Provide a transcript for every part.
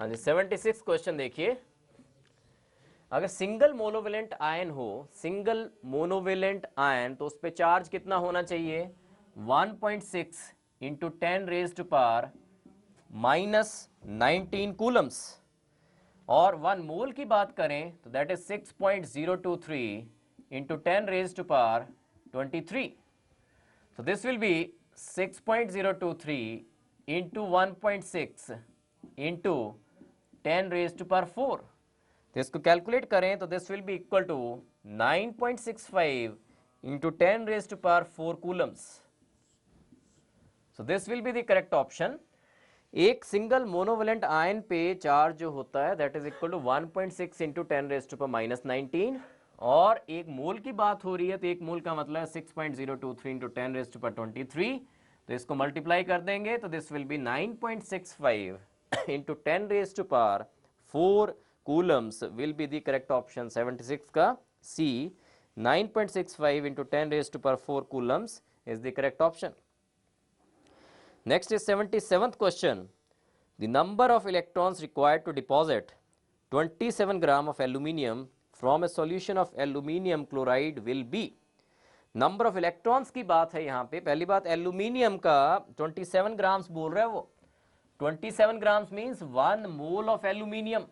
हाँ जी, 76 क्वेश्चन देखिए। अगर सिंगल मोनोवेलेंट आयन हो, सिंगल मोनोवेलेंट आयन, तो उस पर चार्ज कितना होना चाहिए? 1.6 into 10 raise to power -19 coulombs. और 1 मोल की बात करें तो that is 6.023 into 10 raise to power 23। So this will be 6.023 into 1.6 into 10 raised to power 4। तो इसको कैलकुलेट करें तो this will be equal to 9.65 into 10 raised to power 4 coulombs। So this will be the correct option। एक single monovalent ion पे charge जो होता है that is equal to 1.6 into 10 raise to power -19, और एक मोल की बात हो रही है तो एक मोल का मतलब है 6.023 इंटू 10 रेज टू पावर 23। तो इसको मल्टीप्लाई कर देंगे तो this will be 9.65 into 10 raise to power 4 coulombs will be the correct option 76 का C. 9.65 into 10 raise to power 4 coulombs is the correct option. Next is 77th question. The number of electrons required to deposit 27 gram of aluminium from a solution of aluminium chloride will be। Number of electrons की बात है यहाँ पे। पहली बात, aluminium का 27 grams बोल रहा है वो। 27 grams means 1 mole of aluminium.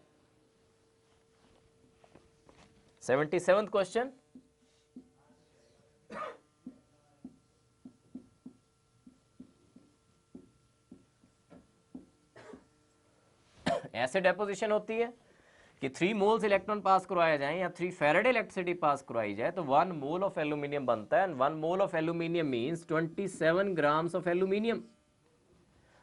77th question. ऐसे डेपोजिशन होती है कि 3 मोल्स इलेक्ट्रॉन पास करवाया जाए या 3 फैराडे इलेक्ट्रिसिटी पास करवाई जाए तो 1 मोल ऑफ एल्यूमिनियम बनता है। And 1 mole of aluminium means 27 grams of aluminium.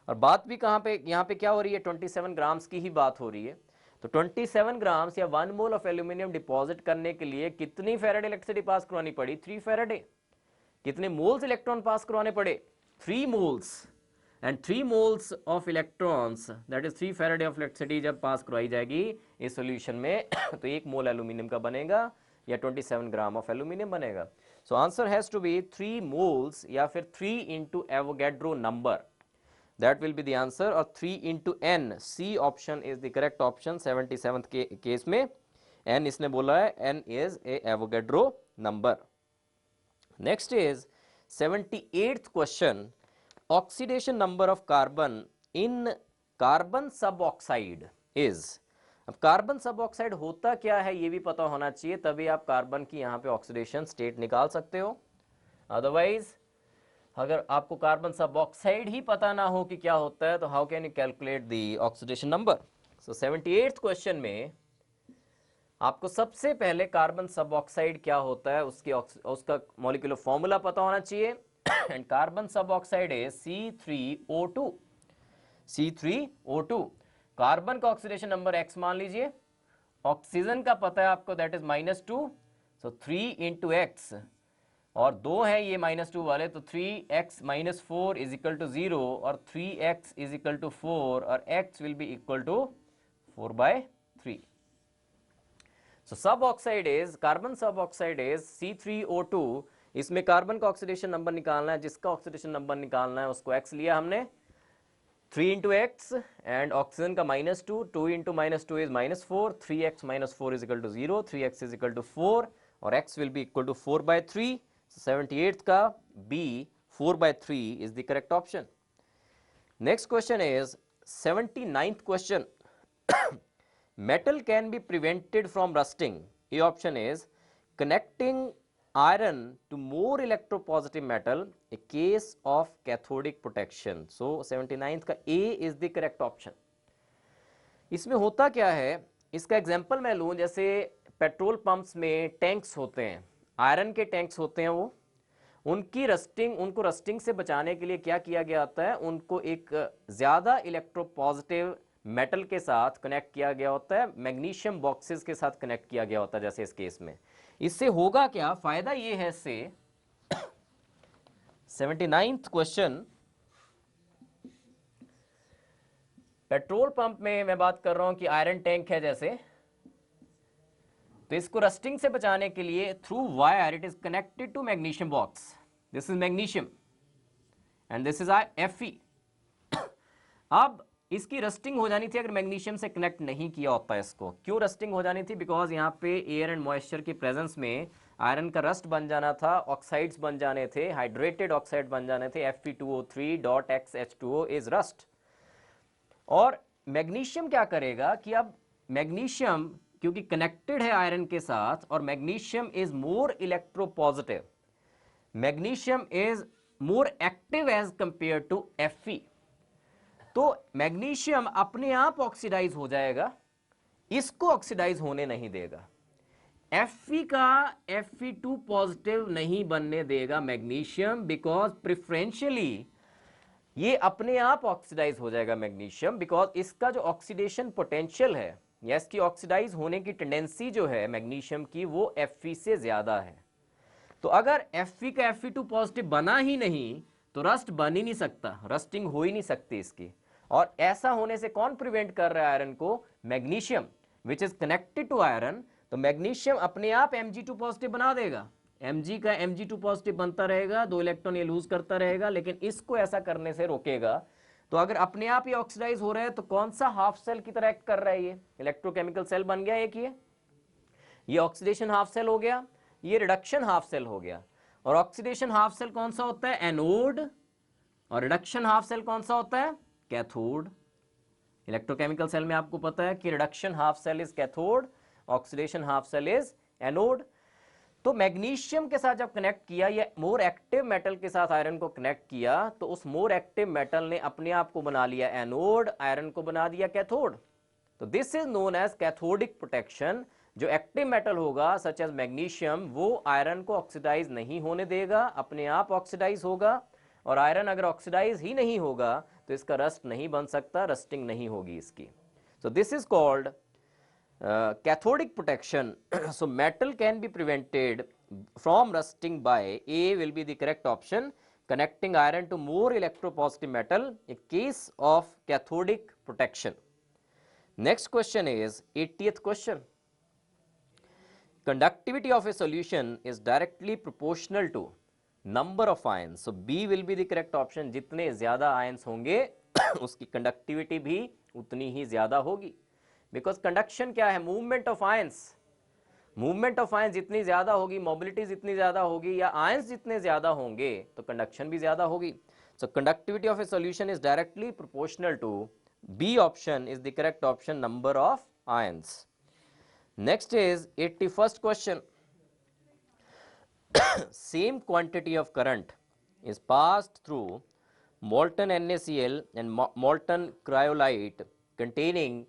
और बात भी कहां पे, यहां पे क्या हो रही है? 27 ग्राम्स की ही बात हो रही है। तो 27 ग्राम्स या 1 मोल ऑफ एल्यूमिनियम डिपॉजिट करने के लिए कितनी फैराडे इलेक्ट्रिसिटी पास करवानी पड़ी? 3 फैराडे। कितने मोल्स इलेक्ट्रॉन पास करवाने पड़े? 3 moles. And 3 moles of electrons that is 3 Faraday of electricity जब पास करवाई जाएगी इस सॉल्यूशन में तो 1 मोल एल्यूमिनियम का बनेगा या 27 ग्राम ऑफ एल्यूमिनियम बनेगा। So answer has to be 3 moles या फिर 3 into Avogadro number, that will be the answer. और 3 into N, C option is the correct option 77th के केस में। एन इसने बोला है, N is a Avogadro number. Next is 78th question. Oxidation number of carbon in carbon suboxide is. अब carbon suboxide होता क्या है ये भी पता होना चाहिए, तभी आप कार्बन की यहां पे ऑक्सीडेशन स्टेट निकाल सकते हो। अदरवाइज अगर आपको कार्बन सब ऑक्साइड ही पता ना हो कि क्या होता है तो how can you calculate the oxidation number. So 78th question में आपको सबसे पहले कार्बन सब ऑक्साइड क्या होता है उसका मॉलिक्यूलर फॉर्मूला पता होना चाहिए। एंड कार्बन सब ऑक्साइड है C3O2। C3O2 कार्बन का ऑक्सीडेशन नंबर x मान लीजिए, ऑक्सीजन का पता है आपको that is -2, so 3 into x, और 2 है ये -2 वाले तो 3x - 4 इज इक्वल टू 0 और 3x इज इक्वल टू 4 और x will be equal to 4/3। So suboxide is, carbon suboxide is C3O2। इसमें कार्बन का ऑक्सीडेशन नंबर निकालना है, जिसका ऑक्सीडेशन नंबर निकालना है उसको x लिया हमने 3 इंटू एक्स, एंड ऑक्सीजन का -2, 2 into -2 is -4, 3x - 4 is equal to 0, 3x is equal to 4 और x will be equal to 4/3। 78th का B 4/3 is the correct option. Next question is 79th question. Metal can be prevented from rusting. A option is connecting iron to more electropositive metal, a case of cathodic protection. So 79th का A is the correct option. इसमें होता क्या है, इसका example मैं लूं, जैसे petrol pumps में टैंक्स होते हैं, आयरन के टैंक्स होते हैं, वो उनको रस्टिंग से बचाने के लिए क्या किया गया होता है, उनको एक ज़्यादा इलेक्ट्रोपॉजिटिव मेटल के साथ कनेक्ट किया गया होता है, मैग्नीशियम बॉक्सेस के साथ कनेक्ट किया गया होता है जैसे इस केस में। इससे होगा क्या, फायदा ये है इससे 79th क्वेश्चन, पेट्रोल पंप में मैं बात कर रहा हूं कि आयरन टैंक है जैसे, तो इसको रस्टिंग से बचाने के लिए through wire it is connected to magnesium box, this is magnesium and this is Fe। अब इसकी रस्टिंग हो जानी थी अगर मैग्नीशियम से कनेक्ट नहीं किया होता इसको। क्यों रस्टिंग हो जानी थी? बिकॉज यहाँ पे एयर एंड मॉइस्चर की प्रेजेंस में आयरन का रस्ट बन जाना था, ऑक्साइड्स बन जाने थे, हाइड्रेटेड ऑक्साइड बन जाने थे, Fe2O3.XH2O इज रस्ट। और मैग्नीशियम क्या करेगा कि अब मैग्नीशियम क्योंकि कनेक्टेड है आयरन के साथ और magnesium is more electropositive, magnesium is more active as compare to Fe, तो मैग्नीशियम अपने आप ऑक्सीडाइज हो जाएगा, इसको ऑक्सीडाइज होने नहीं देगा। Fe का Fe2 पॉजिटिव नहीं बनने देगा मैग्नीशियम, बिकॉज प्रिफरेंशियली ये अपने आप ऑक्सीडाइज हो जाएगा मैग्नीशियम, बिकॉज इसका जो ऑक्सीडेशन पोटेंशियल है या इसकी ऑक्सीडाइज होने की टेंडेंसी जो है मैग्नीशियम की वो Fe से ज्यादा है। तो अगर Fe का Fe2 पॉजिटिव बना ही नहीं तो रस्ट बन ही नहीं सकता, रस्टिंग हो ही नहीं सकती इसकी। और ऐसा होने से कौन प्रिवेंट कर रहा है आयरन को? Magnesium which is connected to iron. तो मैग्नीशियम अपने आप Mg2 पॉजिटिव बना देगा, Mg का Mg2 पॉजिटिव बनता रहेगा, 2 इलेक्ट्रॉन ये लूज करता रहेगा, लेकिन इसको ऐसा करने से रोकेगा। तो अगर अपने आप ये ऑक्सीडाइज हो रहा है तो कौन सा हाफ सेल की तरह एक्ट कर रहा है? ये इलेक्ट्रोकेमिकल सेल बन गया एक, ये ऑक्सीडेशन हाफ सेल हो गया, ये रिडक्शन हाफ सेल हो गया। और ऑक्सीडेशन हाफ सेल कौन सा होता है? एनोड। और रिडक्शन हाफ सेल कौन सा होता है? कैथोड। इलेक्ट्रोकेमिकल सेल में आपको पता है कि reduction half cell is cathode, oxidation half cell is anode. तो मैग्नीशियम के साथ जब कनेक्ट किया या मोर एक्टिव मेटल के साथ आयरन को कनेक्ट किया तो उस मोर एक्टिव मेटल ने अपने आप को बना लिया एनोड, आयरन को बना दिया कैथोड। तो this is known as cathodic protection. जो एक्टिव मेटल होगा सच एज मैग्नीशियम वो आयरन को ऑक्सीडाइज नहीं होने देगा, अपने आप ऑक्सीडाइज होगा। और आयरन अगर ऑक्सीडाइज ही नहीं होगा तो इसका रस्ट नहीं बन सकता, रस्टिंग नहीं होगी इसकी। सो this is called cathodic protection. So metal can be prevented from rusting by A will be the correct option, connecting iron to more electropositive metal, a case of cathodic protection. Next question is 80th question. Conductivity of a solution is directly proportional to number of ions. So B will be the correct option. जितने ज्यादा ions होंगे उसकी conductivity भी उतनी ही ज्यादा होगी। Because conduction क्या है? Movement of ions. Movement of ions जितनी ज्यादा होगी, मोबिलिटी जितनी ज्यादा होगी या आयंस जितने ज्यादा होंगे तो कंडक्शन भी ज्यादा होगी। So conductivity of a solution is directly proportional to B option is the correct option, number of ions. Next is 81st question. Same quantity of current is passed through molten NaCl and molten cryolite containing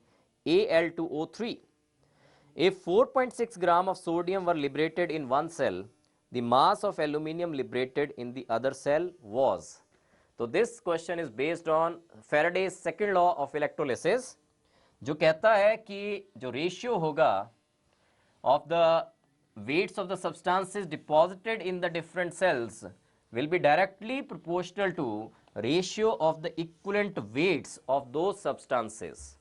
Al2O3. If 4.6 gram of sodium were liberated in one cell, the mass of aluminium liberated in the other cell was. So this question is based on Faraday's second law of electrolysis, जो कहता है कि जो ratio होगा of the weights of the substances deposited in the different cells will be directly proportional to ratio of the equivalent weights of those substances.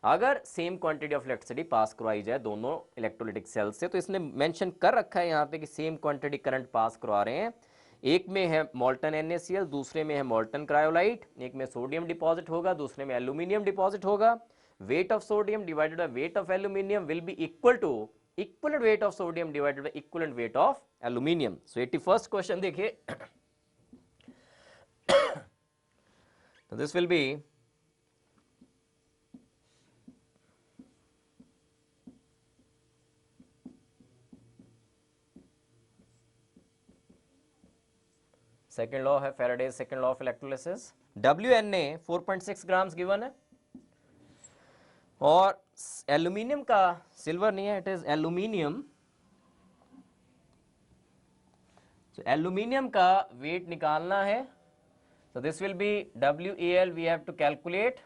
अगर same quantity of electricity pass करवाई जाए दोनों इलेक्ट्रोलिटिक सेल से, तो इसने mention कर रखा है यहाँ पे कि सेम क्वांटिटी करंट पास करवा रहे हैं। एक में है मोल्टन NaCl, दूसरे में है मोल्टन क्रायोलाइट। एक में सोडियम डिपॉजिट होगा, दूसरे में एल्यूमिनियम डिपॉजिट होगा। Weight of sodium divided by weight of aluminium will be equal to equivalent weight of sodium divided by equivalent weight of aluminium. So 81st question देखिए। तो this will be second law है Faraday second law of electrolysis. WNA 4.6 grams given है और aluminium का, silver नहीं है, it is aluminium. तो aluminium का वेट निकालना है। तो this will be WAL, we have to calculate.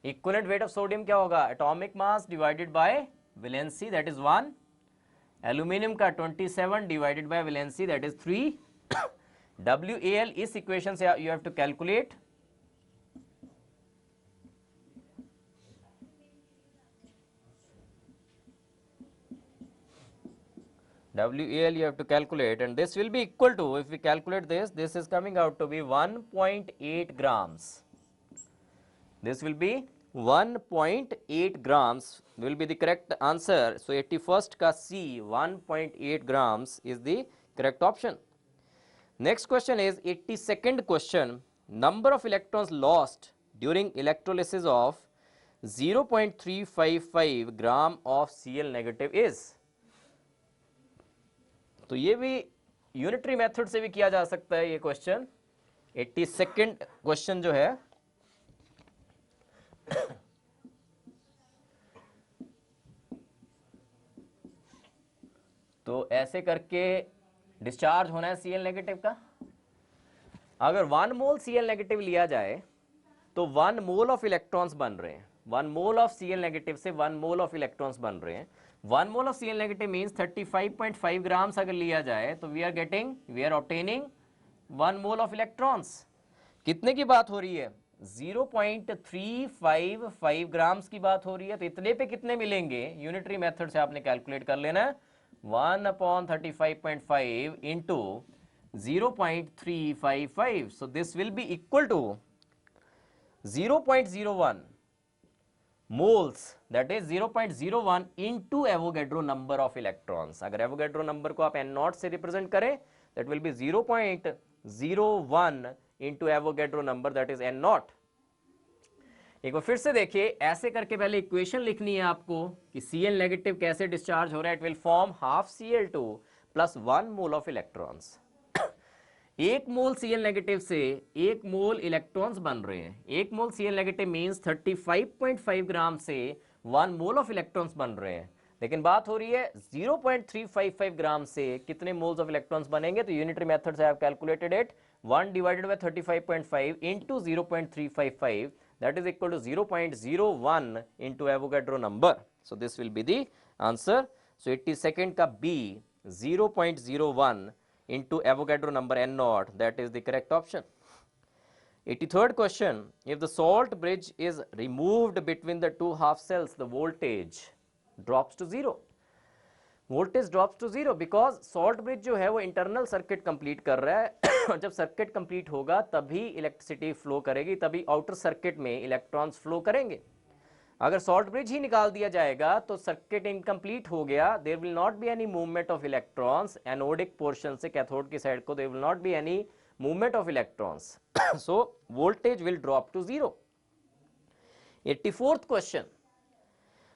Equivalent weight of sodium क्या होगा? Atomic mass divided by valency, that is 1। Aluminium का 27 divided by valency, that is 3। WAL इस equation से you have to calculate. WAL you have to calculate, and this will be equal to, if we calculate this is coming out to be 1.8 grams. this will be 1.8 grams will be the correct answer. So 81st का C 1.8 grams is the correct option. Next question is 82nd question. Number of electrons lost during electrolysis of 0.355 gram of Cl negative is. तो ये भी unitary method से भी किया जा सकता है ये क्वेश्चन. 82nd क्वेश्चन जो है तो ऐसे करके डिस्चार्ज होना है Cl नेगेटिव का. अगर 1 मोल Cl नेगेटिव लिया जाए तो 1 मोल ऑफ इलेक्ट्रॉन्स बन रहे हैं. 1 मोल ऑफ Cl नेगेटिव से 1 मोल ऑफ इलेक्ट्रॉन्स बन रहे हैं. 1 mole of Cl negative means 35.5 grams अगर लिया जाए तो we are obtaining 1 mole of electrons. कितने की बात हो रही है? 0.355 ग्राम्स की बात हो रही है. तो इतने पे कितने मिलेंगे? यूनिटरी मेथड से आपने कैलकुलेट कर लेना है. 1/35.5 into 0.355. So this will be equal to 0.01 moles, that is 0.01 into Avogadro number of electrons. अगर Avogadro number को आप N0 से रिप्रेजेंट करें that will be 0.01 into Avogadro number, that is N0. एक बार फिर से देखिए, ऐसे करके पहले इक्वेशन लिखनी है आपको कि Cl नेगेटिव कैसे डिस्चार्ज हो रहा है. It will form half Cl2 plus 1 mole of electrons. 1 mole Cl negative से 1 मोल इलेक्ट्रॉन्स बन रहे हैं. 1 मोल Cl नेगेटिव मींस 35.5 ग्राम से 1 मोल ऑफ इलेक्ट्रॉन्स बन रहे हैं. लेकिन बात हो रही है 0.355 ग्राम से कितने मोल्स ऑफ इलेक्ट्रॉन्स बनेंगे. तो यूनिटरी मेथड से I have calculated it. 1 divided by 35.5 into 0.355, that is equal to 0.01 into Avogadro number. So this will be the answer. So 82nd का B 0.01 into Avogadro number N0, that is the correct option. 83rd question, if the salt bridge is removed between the two half cells, the voltage drops to 0. Voltage drops to 0 because salt bridge जो है वो internal circuit complete कर रहा है. और जब circuit complete होगा तभी इलेक्ट्रिसिटी फ्लो करेगी, तभी आउटर सर्किट में इलेक्ट्रॉन्स फ्लो करेंगे. अगर सॉल्ट ब्रिज ही निकाल दिया जाएगा तो सर्किट इनकम्प्लीट हो गया. There will not be any movement of electrons. Anodic portion से कैथोड की साइड को there will not be any movement of electrons. So voltage will drop to 0. 84th question,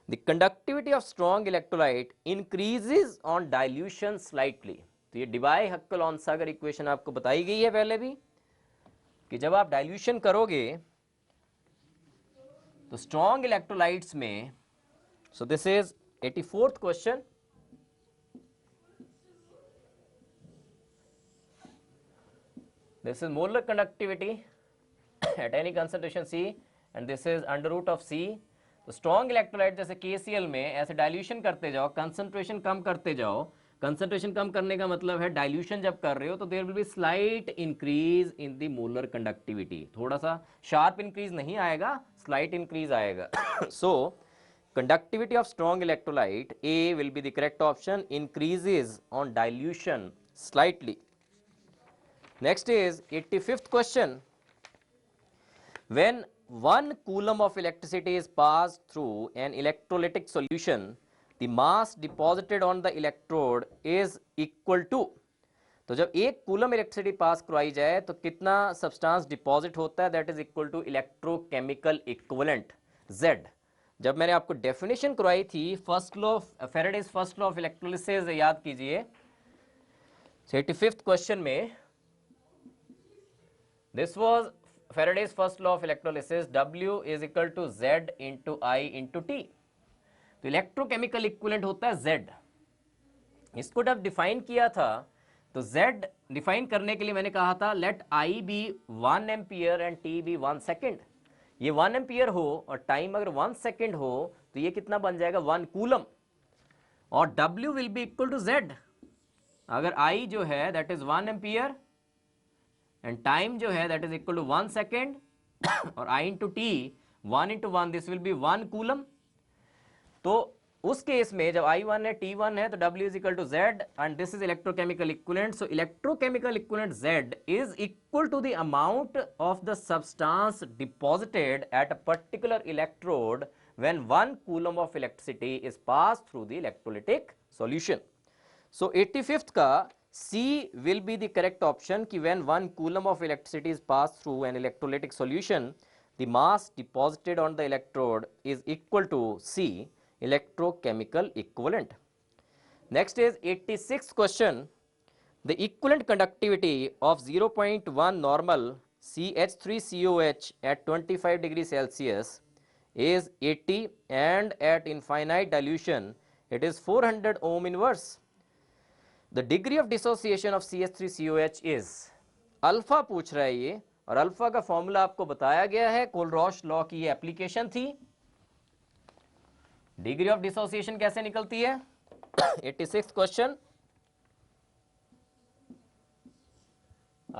the conductivity of strong electrolyte increases on dilution slightly. तो ये Debye हक्कल-ऑन-सागर equation आपको बताई गई है पहले भी कि जब आप डाइल्यूशन करोगे तो स्ट्रॉन्ग इलेक्ट्रोलाइट्स में. So this is 84th question. This is molar conductivity at any concentration C and this is under root of C. तो स्ट्रॉन्ग इलेक्ट्रोलाइट जैसे KCl में ऐसे डाइल्यूशन करते जाओ, कंसंट्रेशन कम करते जाओ. कंसंट्रेशन कम करने का मतलब है डाइल्यूशन जब कर रहे हो तो there will be slight increase in the molar conductivity. थोड़ा सा शार्प इंक्रीज नहीं आएगा, स्लाइट इंक्रीज आएगा. So conductivity of strong electrolyte A will be the correct option. Increases on dilution slightly. Next is 85th question. When 1 coulomb of electricity is passed through an electrolytic solution, the mass deposited on the electrode is equal to. तो जब 1 coulomb electricity pass करवाई जाए तो कितना substance deposit होता है? That is equal to electrochemical equivalent Z. जब मैंने आपको डेफिनेशन करवाई थी first law of Faraday's first law of electrolysis, याद कीजिए. 85th क्वेश्चन में this was Faraday's first law of electrolysis. W is equal to Z into I into T. तो electrochemical equivalent होता है Z. इसको जब डिफाइन किया था तो Z डिफाइन करने के लिए मैंने कहा था let I be 1 ampere and T be 1 second. ये 1 एम्पियर हो और टाइम अगर 1 सेकेंड हो तो ये कितना बन जाएगा? 1 कूलम. और W will be equal to Z. अगर I जो है that is 1 ampere and time जो है that is equal to 1 second और I into T 1 into 1 this will be 1 coulomb. तो उस केस में जब I1 है T1 है तो W is equal to Z and this is electrochemical equivalent. So electrochemical equivalent Z is equal to the amount of the substance deposited at a particular electrode when 1 coulomb of electricity is passed through the electrolytic solution. So 85th का C will be the correct option कि when 1 coulomb of electricity is passed through an electrolytic solution, the mass deposited on the electrode is equal to C, electrochemical equivalent. Next is 86th question. The equivalent conductivity of 0.1 normal CH3COH at 25 degrees Celsius is 80 and at infinite dilution it is 400 ohm inverse. The degree of dissociation of CH3COH is alpha पूछ रहा है ये, और alpha का formula आपको बताया गया है, कोलरॉश लॉ की ये एप्लीकेशन थी. डिग्री ऑफ डिसोसिएशन कैसे निकलती है? 86th question.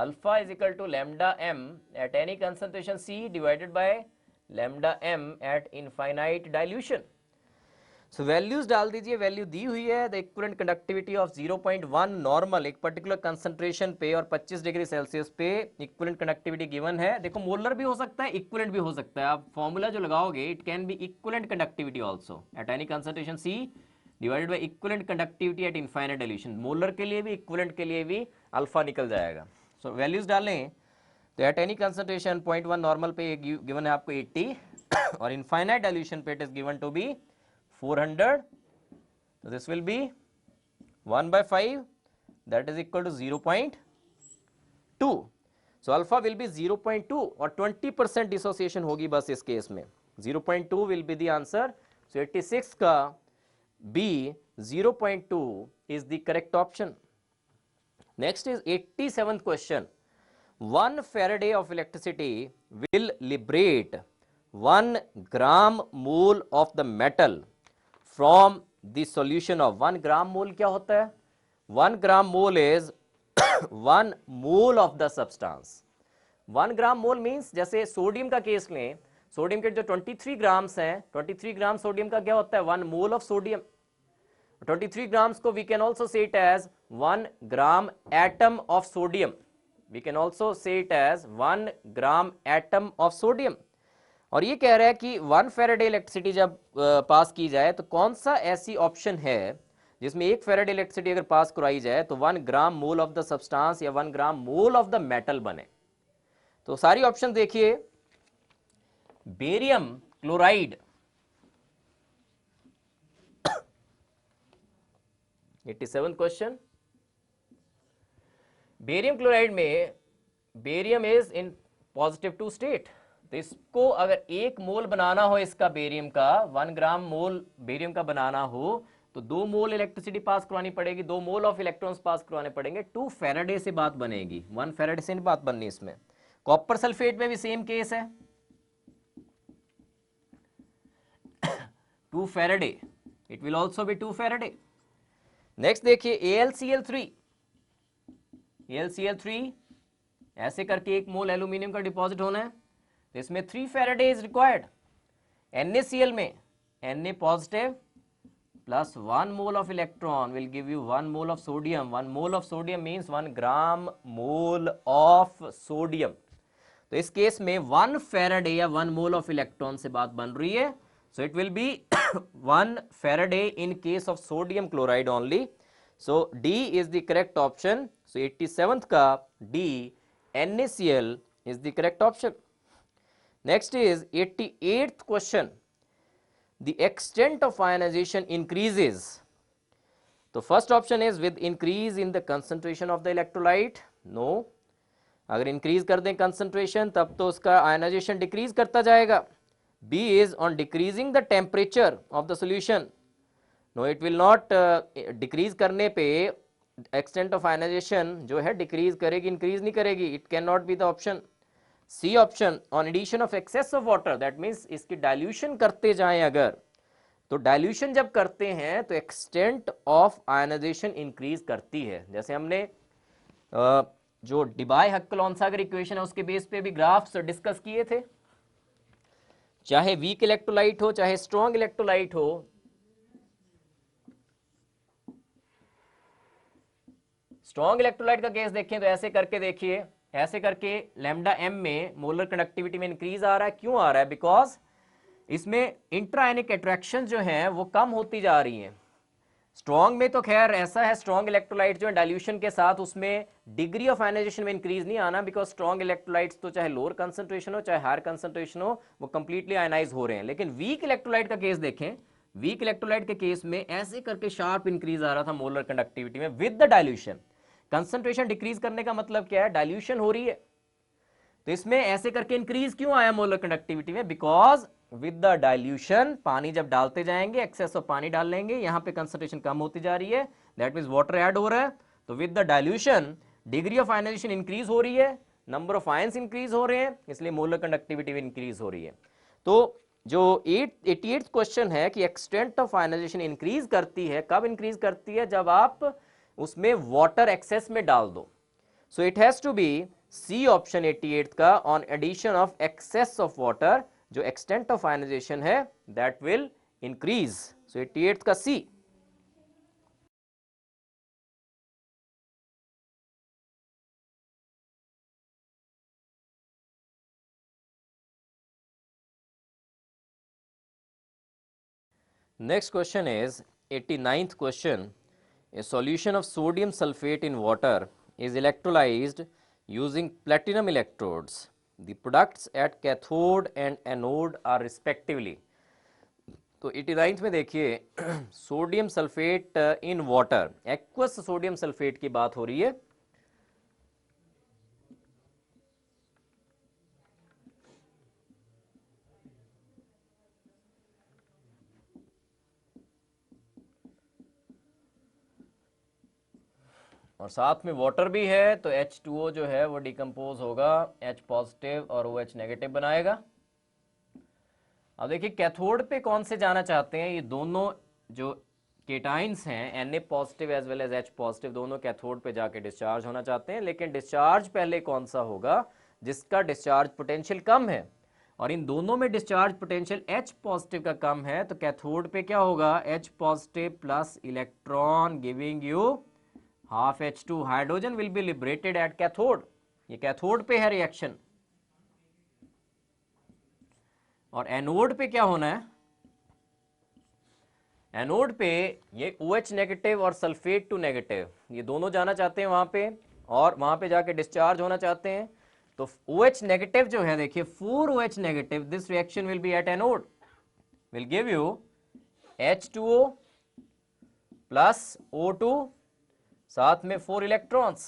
Alpha is equal to lambda M at any concentration C divided by lambda m at infinite dilution. So values डाल दीजिए, वैल्यू दी हुई है. The equivalent conductivity of 0.1 normal एक पर्टिकुलर कंसंट्रेशन पे और 25 डिग्री सेल्सियस पे equivalent conductivity given है. देखो मोलर भी हो सकता है, इक्विवेलेंट भी हो सकता है. आप फॉर्मूला जो लगाओगे it can be equivalent conductivity also at any concentration C divided by equivalent conductivity eight infinite dilution. Molar के लिए भी इक्विवेलेंट के लिए भी अल्फा निकल जाएगा. सो वैल्यूज डालें तो एट एनी कंसंट्रेशन 0.1 नॉर्मल पे गिवन है आपको 80 और इनफाइनाइट डाइल्यूशन पे it is given to be 400. so this will be 1/5 that is equal to 0.2. so alpha will be 0.2 और 20% डिसोसिएशन होगी बस इस केस में. 0.2 will be the answer. so 86 का B 0.2 is the correct option. Next is 87th question. 1 Faraday of electricity will liberate 1 gram mole of the metal from the solution of 1 gram mole. क्या होता है? 1 gram mole is 1 mole of the substance. 1 gram mole means जैसे sodium का case लें, sodium के जो 23 grams हैं, 23 gram sodium का क्या होता है? 1 मोल ऑफ सोडियम. 23 grams को we can also say it as 1 gram atom of sodium. We can also say it as 1 gram atom of sodium. और ये कह रहा है कि 1 फैराडे इलेक्ट्रिसिटी जब पास की जाए तो कौन सा ऐसी ऑप्शन है जिसमें 1 फैराडे इलेक्ट्रिसिटी अगर पास करवाई जाए तो 1 gram mole of the substance या 1 gram mole of the metal बने. तो सारी ऑप्शन देखिए. Barium chloride 87 question. Barium chloride में barium is in positive 2 state. तो इसको अगर 1 मोल बनाना हो इसका बेरियम का, 1 ग्राम मोल बेरियम का बनाना हो तो 2 मोल इलेक्ट्रिसिटी पास करवानी पड़ेगी, 2 मोल ऑफ इलेक्ट्रॉन्स पास करवाने पड़ेंगे. 2 फैराडे से बात बनेगी, 1 फैराडे से नहीं बात बननी इसमें. कॉपर सल्फेट में भी सेम केस है. 2 Faraday, it will also be 2 Faraday. Next देखिए AlCl3. AlCl3 ऐसे करके 1 मोल एल्यूमिनियम का डिपॉजिट होना है तो इसमें 3 फैराडे इज रिक्वायर्ड. NaCl में Na positive plus 1 mole of electron will give you 1 mole of sodium. 1 mole of sodium means 1 gram mole of sodium. तो इस केस में 1 फैराडे या 1 मोल ऑफ इलेक्ट्रॉन से बात बन रही है. So it will be 1 Faraday in case of sodium chloride only. So D is the correct option. So 87th का D NaCl is the correct option. Next is 88th question. The extent of ionization increases. तो first option is with increase in the concentration of the electrolyte. No. अगर increase कर दें concentration तब तो उसका ionization decrease करता जाएगा. B is on decreasing the temperature of the solution. No, it will not decrease करने पे extent of ionization जो है decrease करेगी, increase नहीं करेगी. It cannot be the option. C option on addition of excess of water. That means इसकी dilution करते जाएं अगर तो dilution जब करते हैं तो extent of ionization increase करती है. जैसे हमने जो डिबाई-हक्केल-ऑनसागर इक्वेशन है उसके बेस पे भी ग्राफ्स डिस्कस किए थे. चाहे वीक इलेक्ट्रोलाइट हो चाहे स्ट्रॉन्ग इलेक्ट्रोलाइट हो, स्ट्रॉन्ग इलेक्ट्रोलाइट का केस देखें तो ऐसे करके देखिए, ऐसे करके लैम्डा एम में मोलर कंडक्टिविटी में इंक्रीज आ रहा है। क्यों आ रहा है? बिकॉज इसमें इंट्रायनिक अट्रैक्शन जो है वो कम होती जा रही है। स्ट्रॉन्ग में तो खैर ऐसा है, स्ट्रॉन्ग इलेक्ट्रोलाइट जो है डाइल्यूशन के साथ उसमें डिग्री ऑफ आयनाइजेशन में इंक्रीज नहीं आना, बिकॉज स्ट्रॉन्ग इलेक्ट्रोलाइट्स तो चाहे लोअर कंसंट्रेशन हो चाहे हायर कंसंट्रेशन हो वो कंप्लीटली आयनाइज हो रहे हैं। लेकिन वीक इलेक्ट्रोलाइट का केस देखें, वीक इलेक्ट्रोलाइट के केस में ऐसे करके शार्प इंक्रीज आ रहा था मोलर कंडक्टिविटी में with the dilution. Concentration decrease करने का मतलब क्या है? डाइल्यूशन हो रही है। तो इसमें ऐसे करके इंक्रीज क्यों आया मोलर कंडक्टिविटी में? बिकॉज विद द डाइल्यूशन, पानी जब डालते जाएंगे, एक्सेस ऑफ पानी डाल लेंगे, यहां पे कंसंट्रेशन कम होती जा रही है, दैट मींस वाटर ऐड हो रहा है। तो with the dilution degree of ionization increase हो रही है, नंबर ऑफ आयंस इंक्रीज हो रहे हैं, इसलिए मोलर कंडक्टिविटी भी इंक्रीज हो रही है। तो जो 88th क्वेश्चन है कि एक्सटेंट ऑफ आयनाइजेशन इंक्रीज करती है, कब इंक्रीज करती है? जब आप उसमें वाटर एक्सेस में डाल दो। So it has to be C option 88 का on addition of excess of water, जो extent of ionization है that will increase. So 88 का C. Next question is 89th question. A solution of sodium sulfate in water is electrolyzed using platinum electrodes. The products at cathode and anode are respectively. तो 89th में देखिए sodium sulphate in water, aqueous sodium sulphate की बात हो रही है। और साथ में वाटर भी है, तो H2O जो है वो डिकम्पोज होगा H पॉजिटिव और OH नेगेटिव बनाएगा। अब देखिए कैथोड पे कौन से जाना चाहते हैं? ये दोनों जो केटाइंस हैं Na positive as well as H positive, दोनों कैथोड पे जाके डिस्चार्ज होना चाहते हैं। लेकिन डिस्चार्ज पहले कौन सा होगा? जिसका डिस्चार्ज पोटेंशियल कम है, और इन दोनों में डिस्चार्ज पोटेंशियल H पॉजिटिव का कम है, तो कैथोड पे क्या होगा? H positive plus electron giving you half H2, hydrogen will be liberated at cathode. ये कैथोड पे है रिएक्शन। और एनोड पे क्या होना है? एनोड पे ये OH नेगेटिव और सल्फेट टू नेगेटिव, ये दोनों जाना चाहते हैं वहां पे, और वहां पे जाके डिस्चार्ज होना चाहते हैं। तो OH नेगेटिव जो है देखिए 4OH negative, this reaction will be at anode, will give you H2O plus O2 साथ में 4 इलेक्ट्रॉन्स।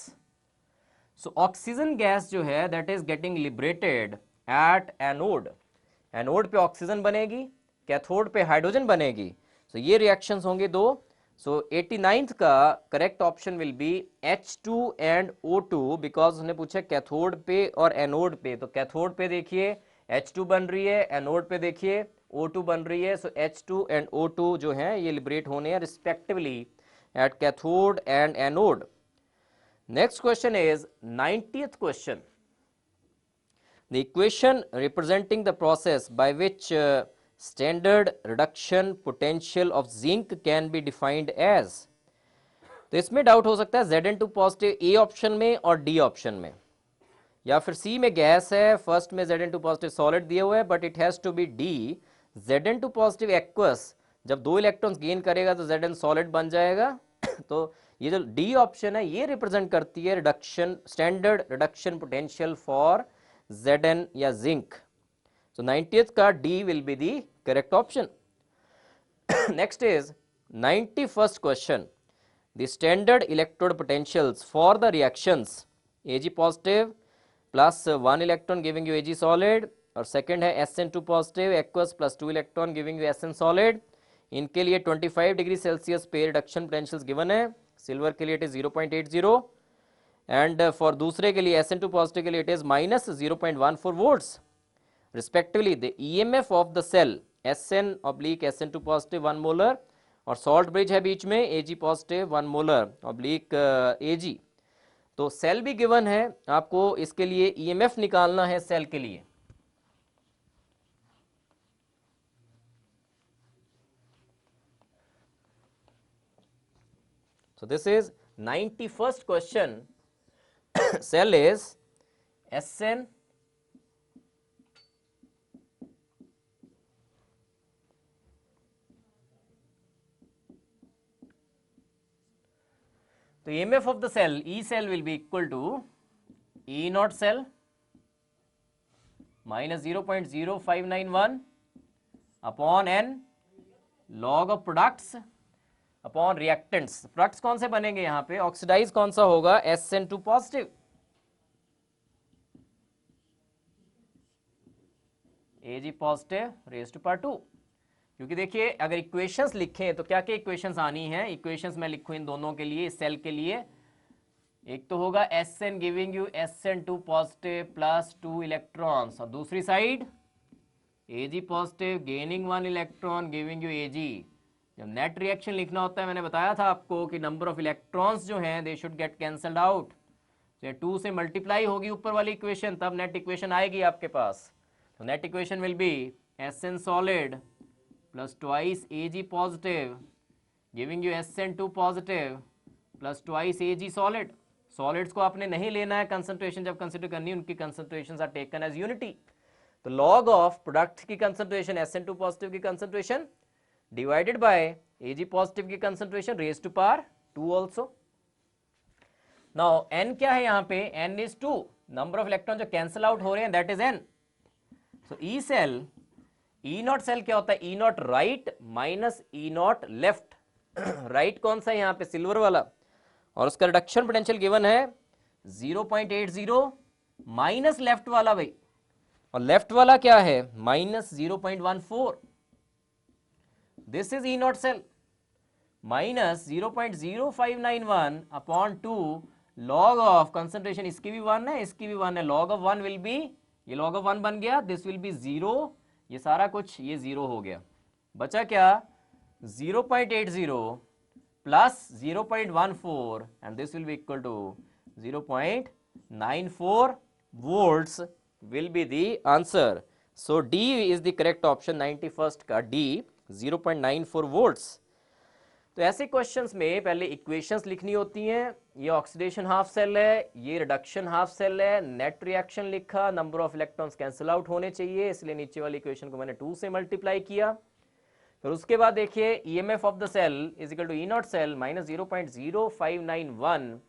सो ऑक्सीजन गैस जो है that is getting liberated at anode. Anode पे ऑक्सीजन बनेगी, कैथोड पे हाइड्रोजन बनेगी। सो ये रिएक्शंस होंगे दो। सो 89th का correct option will be H2 and O2, because उसने पूछा कैथोड पे और एनोड पे। तो कैथोड पे देखिए H2 बन रही है, एनोड पे देखिए O2 बन रही है। सो H2 एंड O2 जो हैं ये लिबरेट होने हैं respectively at cathode and anode. Next question is 90th question. The equation representing the process by which standard reduction potential of zinc can be defined as. तो इसमें डाउट हो सकता है Zn2 पॉजिटिव ए ऑप्शन में और D option में, या फिर सी में गैस है, फर्स्ट में Zn2 पॉजिटिव सॉलिड दिए हुए है, but it has to be D. Zn2 positive aqueous जब 2 इलेक्ट्रॉन्स गेन करेगा तो Zn सॉलिड बन जाएगा। तो ये जो डी ऑप्शन है ये रिप्रेजेंट करती है reduction, standard reduction potential for Zn या जिंक। सो 90th का D will be the correct option. Next is 91st question. The standard electrode potentials for the reactions Ag positive plus 1 electron giving you Ag solid, और second है Sn2 positive aqueous plus 2 electron giving you Sn solid। इनके लिए 25 degree Celsius पे reduction potentials given है। Silver के लिए it is 0.80 and for दूसरे के लिए Sn2 पॉजिटिव के लिए it is minus 0.14 volts respectively. The EMF of the cell Sn/Sn2 positive 1 molar, और सॉल्ट ब्रिज है बीच में Ag positive 1 molar oblique Ag। तो सेल भी गिवन है, आपको इसके लिए EMF निकालना है सेल के लिए। So this is 91st question, cell is SN तो EMF of the cell, E cell will be equal to E naught cell minus 0.0591 upon N log of products upon reactants. Products कौन से बनेंगे यहाँ पे, oxidise कौन सा होगा, SN2 positive, Ag positive raise to power 2। क्योंकि देखिए अगर इक्वेशंस लिखें तो क्या क्या इक्वेशंस आनी है, इक्वेशंस मैं लिखूं इन दोनों के लिए, सेल के लिए, एक तो होगा SN giving you SN2 positive plus 2 electrons, और दूसरी side Ag positive gaining 1 electron giving you Ag। जब नेट रिएक्शन लिखना होता है, मैंने बताया था आपको कि नंबर ऑफ इलेक्ट्रॉन्स जो हैं they should get cancelled out, तो 2 से मल्टीप्लाई होगी ऊपर वाली इक्वेशन, तब नेट इक्वेशन आएगी आपके पास। तो net equation will be SN solid plus twice Ag positive giving you SN2 positive plus twice Ag solid. Solids को आपने नहीं लेना है कंसंट्रेशन, जब कंसिडर करनी है उनकी concentrations are taken as unity. तो लॉग ऑफ प्रोडक्ट की कंसंट्रेशन SN2 पॉजिटिव की concentration divided by Ag positive की concentration raise to power 2 also. Now n क्या है यहाँ पे, n is 2, number of electron जो कैंसल आउट हो रहे हैं that is n। So E cell, E not cell क्या होता है, E naught right minus E naught left. Right कौन सा है यहाँ पे, सिल्वर वाला, और उसका रिडक्शन पोटेंशियल गिवन है 0.80 माइनस लेफ्ट वाला भाई, और लेफ्ट वाला क्या है minus 0.14। This is E not cell minus 0.0591 upon 2 log of concentration, इसकी भी 1 है इसकी भी 1 है, लॉग ऑफ 1 विल बी, ये लॉग ऑफ 1 बन गया, दिस विल बी 0, ये सारा कुछ ये 0 हो गया, बचा क्या 0.80 plus 0.14 and this will be equal to 0.94 volts will be the answer. So D is the correct option, 91st का D 0.94 volts। तो ऐसे क्वेश्चंस में पहले इक्वेशंस लिखनी होती हैं, ये ऑक्सीडेशन हाफ सेल है, ये रिडक्शन हाफ सेल है, नेट रिएक्शन लिखा, number of electrons cancel out होने चाहिए, इसलिए नीचे वाली इक्वेशन को मैंने 2 से मल्टीप्लाई किया। फिर उसके बाद देखिए EMF of the cell is equal to E not cell minus 0.0591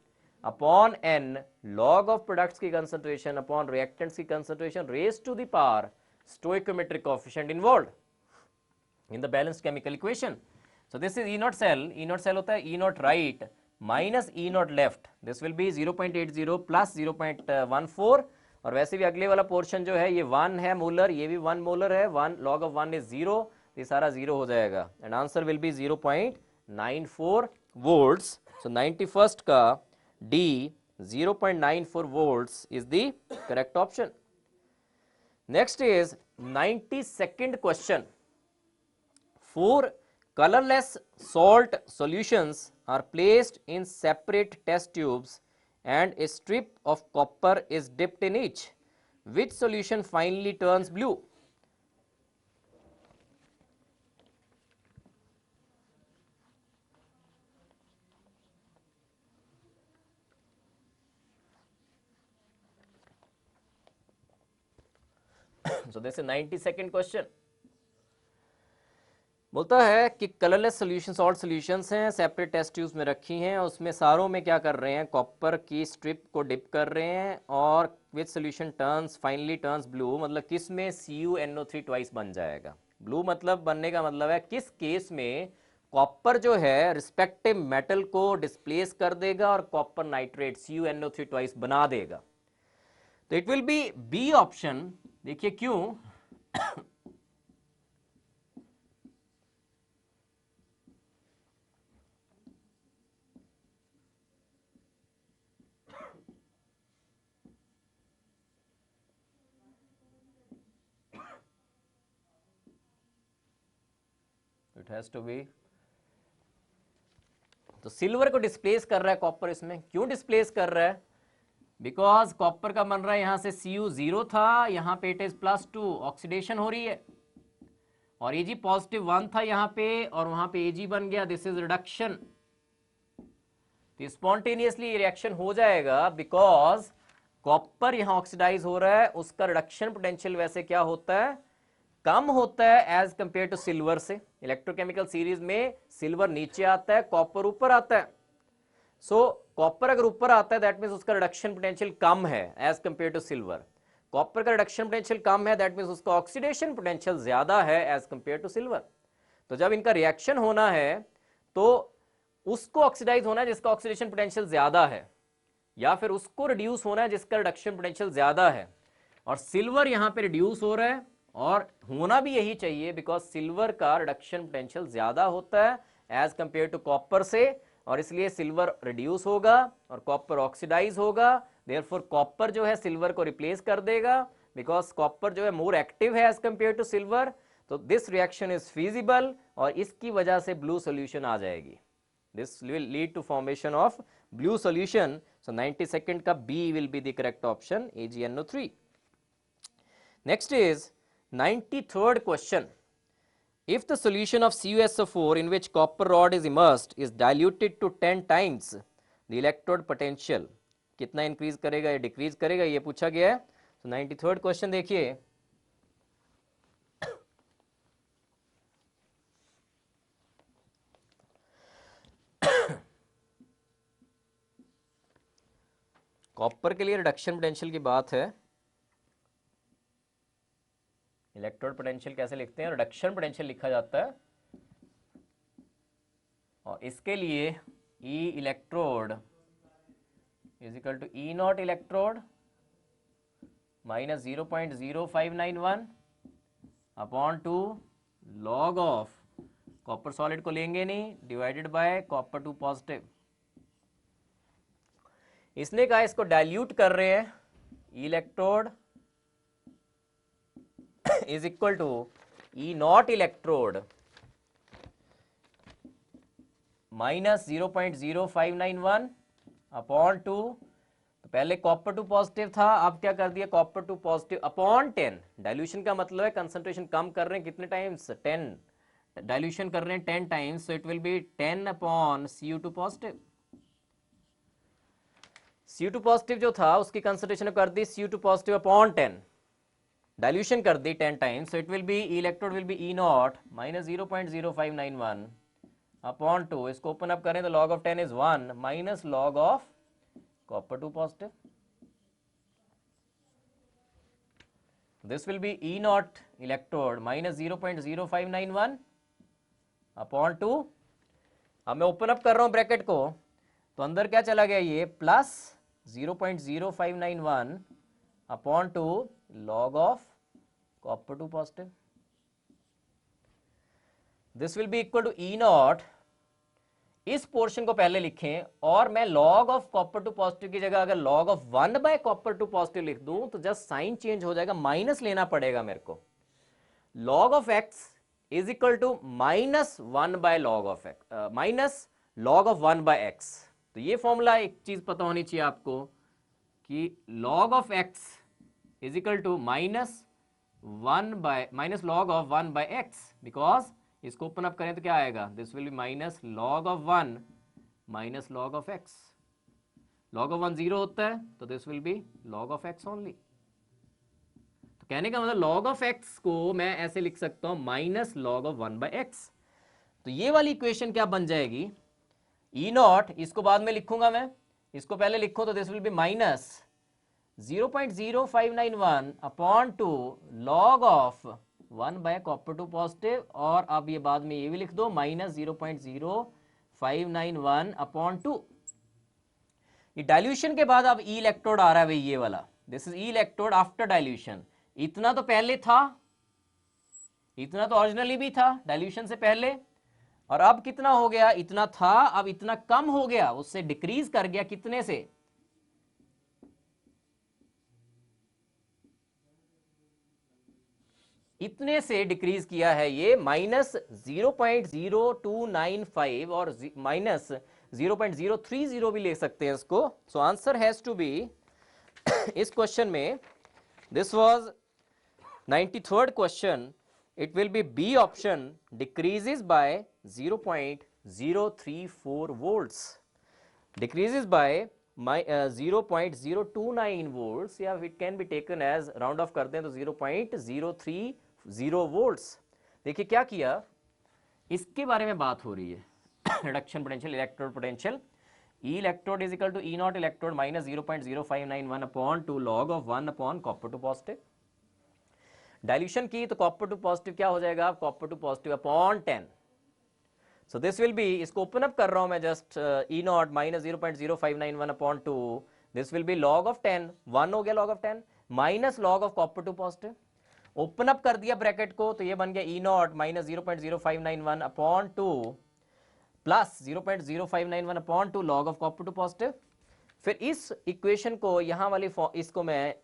upon n log of products की कंसंट्रेशन अपॉन रिएक्टेंट्स की concentration raise to the power stoichiometric coefficient involved in the balanced chemical equation. So this is E naught cell होता है E naught right minus E naught left, this will be 0.80 plus 0.14, और वैसे भी अगले वाला portion जो है ये 1 है मोलर, ये भी 1 मोलर है, 1 log of 1 is 0, ये सारा 0 हो जाएगा and answer will be 0.94 volts। So 91st का D 0.94 volts is the correct option। Next is 92nd question। 4 colorless salt solutions are placed in separate test tubes and a strip of copper is dipped in each. Which solution finally turns blue? So this is 92nd question। बोलता है कि colourless solution salt solutions हैं, separate test tubes में रखी हैं, उसमें सारों में क्या कर रहे हैं, कॉपर की स्ट्रिप को डिप कर रहे हैं, और which solution turns finally turns blue, मतलब किस में CuNO3 ट्वाइस बन जाएगा। ब्लू मतलब बनने का मतलब है किस केस में कॉपर जो है रिस्पेक्टिव मेटल को डिस्प्लेस कर देगा और कॉपर नाइट्रेट CuNO3 ट्वाइस बना देगा। तो it will be B option. देखिए क्यों, इट हैज टू बी, तो सिल्वर को डिस्प्लेस कर रहा है कॉपर, इसमें क्यों डिस्प्लेस कर रहा है, बिकॉज कॉपर का बन रहा है यहां से Cu 0 था, यहां पे इट इज +2, ऑक्सीडेशन हो रही है, और Ag पॉजिटिव 1 था यहां पे और वहां पे Ag बन गया, दिस इज रिडक्शन। तो स्पॉन्टेनियसली रिएक्शन हो जाएगा बिकॉज कॉपर यहां ऑक्सीडाइज हो रहा है, उसका रिडक्शन पोटेंशियल वैसे क्या होता है, कम होता है एज कंपेयर टू सिल्वर से। इलेक्ट्रोकेमिकल सीरीज में सिल्वर नीचे आता है, कॉपर ऊपर आता है। सो कॉपर अगर ऊपर आता है दैट मीन्स उसका रिडक्शन पोटेंशियल कम है as compare to silver. Copper का रिडक्शन पोटेंशियल कम है दैट मीन्स उसका ऑक्सीडेशन पोटेंशियल ज्यादा है एज कंपेयर टू सिल्वर। तो जब इनका रिएक्शन होना है तो उसको ऑक्सीडाइज होना है जिसका ऑक्सीडेशन पोटेंशियल ज्यादा है, या फिर उसको रिड्यूस होना है जिसका रिडक्शन पोटेंशियल ज्यादा है। और सिल्वर यहां पे रिड्यूस हो रहा है, और होना भी यही चाहिए बिकॉज सिल्वर का रिडक्शन पोटेंशियल ज्यादा होता है एज कंपेयर टू कॉपर से, और इसलिए सिल्वर रिड्यूस होगा और कॉपर ऑक्सीडाइज होगा। देयरफॉर कॉपर जो है सिल्वर को रिप्लेस कर देगा बिकॉज कॉपर जो है मोर एक्टिव है एज कंपेयर टू सिल्वर। तो दिस रिएक्शन इज फीजिबल और इसकी वजह से ब्लू सॉल्यूशन आ जाएगी। This will lead to formation of blue solution. So 92nd का B will be the correct option, AgNO3। Next is 93rd question. If the solution of CuSO4 in which copper rod is immersed is diluted to 10 times, the electrode potential कितना increase करेगा या decrease करेगा, ये पूछा गया है। तो 93rd question देखिए, कॉपर के लिए रिडक्शन पोटेंशियल की बात है। इलेक्ट्रोड पोटेंशियल कैसे लिखते हैं, रिडक्शन पोटेंशियल लिखा जाता है, और इसके लिए E electrode is equal to E not electrode minus 0.0591 upon 2 log of copper solid को लेंगे नहीं डिवाइडेड बाय कॉपर 2 पॉजिटिव। इसने कहा इसको डाइल्यूट कर रहे हैं, electrode is equal to E not electrode minus 0.0591 upon 2। तो पहले कॉपर 2 पॉजिटिव था, अब क्या कर दिया कॉपर 2 पॉजिटिव अपॉन 10। डाइल्यूशन का मतलब है कंसंट्रेशन कम कर रहे हैं, कितने टाइम्स 10, डाइल्यूशन कर रहे हैं 10 times, so it will B 10 upon Cu2 positive. Cu2 positive जो था उसकी कंसंट्रेशन कर दी Cu2 पॉजिटिव अपॉन 10, डाइल्यूशन कर दी 10 times, so it will be electrode will be E not minus 0.0591 upon 2। इसको ओपन अप करें तो log of 10 is 1 minus log of copper 2 positive. This will be E not electrode minus 0.0591 upon 2। अब मैं open up कर रहा हूं bracket को, तो अंदर क्या चला गया ये plus 0.0591 upon 2 log of copper 2 positive. This will be equal to E naught। इस पोर्शन को पहले लिखें, और मैं log of copper 2 positive की जगह अगर log of 1 by copper 2 positive लिख दूं तो जस्ट साइन चेंज हो जाएगा, माइनस लेना पड़ेगा मेरे को। log of x is equal to minus 1 by log of x minus log of 1 by x। तो ये फॉर्मूला एक चीज पता होनी चाहिए आपको कि log of x is equal to minus log of 1 by x, because इसको ओपन अप करें तो क्या आएगा, this will be minus log of 1 minus log of x। Log of 1 0 होता है तो this will be log of x only. तो कहने का मतलब लॉग ऑफ x को मैं ऐसे लिख सकता हूं minus log of 1 by x। तो ये वाली इक्वेशन क्या बन जाएगी, ई नॉट, इसको बाद में लिखूंगा मैं, इसको पहले लिखो तो this will be minus 0.0591 upon 2 log of 1 bye copper 2 positive, और अब ये बाद में ये भी लिख दो माइनस 0.0591 अपॉन 2। ये डाइल्यूशन के बाद अब ई इलेक्ट्रोड आ रहा है भाई, ये वाला, this is E electrode after dilution. इतना तो पहले था, इतना तो ओरिजिनली भी था डाइल्यूशन से पहले, और अब कितना हो गया, इतना था अब इतना कम हो गया, उससे डिक्रीज कर गया, कितने से, इतने से डिक्रीज किया है ये, माइनस 0.0295 और माइनस 0.030 भी ले सकते हैं इसको। So answer has to be इस क्वेश्चन में, this was 93rd question, it will be B option, decreases by 0.034 volts. decreases by 0.029 volts, या it can be taken as round of करते हैं तो 0.030 volts। देखिए क्या किया, इसके बारे में बात हो रही है reduction potential, electrode potential. E electrode is equal to E not electrode minus 0.0591 upon 2 log of 1 upon copper two positive. Dilution की तो कॉपर टू पॉजिटिव क्या हो जाएगा, copper two positive upon 10। So this will be, इसको open up कर रहा हूं मैं just, E not minus 0.0591 upon 2, this will be log of 10, 1 हो गया log of 10 minus log of copper two positive. Open up कर दिया ब्रैकेट को तो ये बन गया E not minus 0.0591 upon 2 plus 0.0591 upon 2 log of copper two positive. फिर इस इक्वेशन को यहां वाली इसको मैं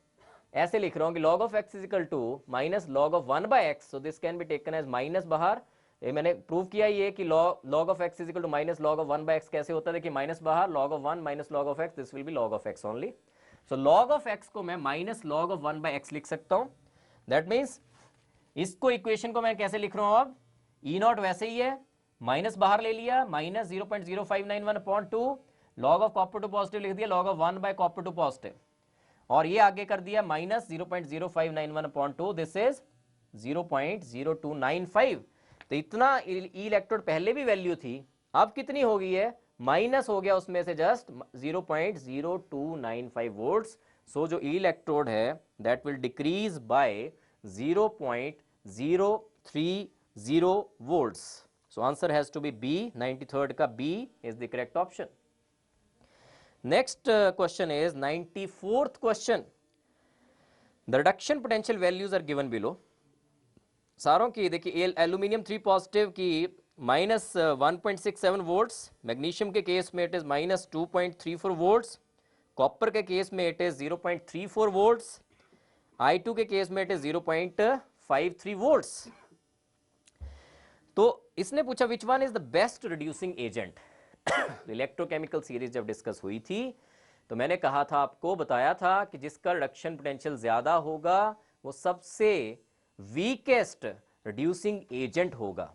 ऐसे लिख रहा हूं कि log of x is equal to minus log of 1 by x, so this can be taken as minus बाहर। ये मैंने प्रूव किया ये कि log of x is equal to minus log of 1 by x कैसे होता है, देखिए माइनस बाहर log of 1 minus log of x, this will be log of x only. So log of x को मैं minus log of 1 by x लिख सकता हूं। दैट मीन्स इसको इक्वेशन को मैं कैसे लिख रहा हूं अब, ई नॉट वैसे ही है, माइनस बाहर ले लिया, minus 0.0591 upon 2 log of copper two positive लिख दिया log of 1 by copper two positive, और ये आगे कर दिया माइनस 0.0591 अपॉन 2, दिस इज 0.0295। तो इतना ई इलेक्ट्रोड पहले भी वैल्यू थी, अब कितनी हो गई है, माइनस हो गया उसमें से जस्ट 0.0295 वोल्ट्स। सो जो ई इलेक्ट्रोड है that will decrease by 0.030 volts। So answer has to be B, 93rd का B is the correct option. Next question is 94th question. The reduction potential values are given below. सारों की देखिए, aluminium 3 positive की minus 1.67 volts, magnesium के case में it is minus 2.34 volts, copper के case में it is 0.34 volts, I2 के case में इट इज 0.53 वोल्ट्स। तो इसने पूछा विच one is the best reducing agent. Electrochemical series जब डिस्कस हुई थी तो मैंने कहा था, आपको बताया था कि जिसका रिडक्शन पोटेंशियल ज्यादा होगा वो सबसे वीकेस्ट रिड्यूसिंग एजेंट होगा।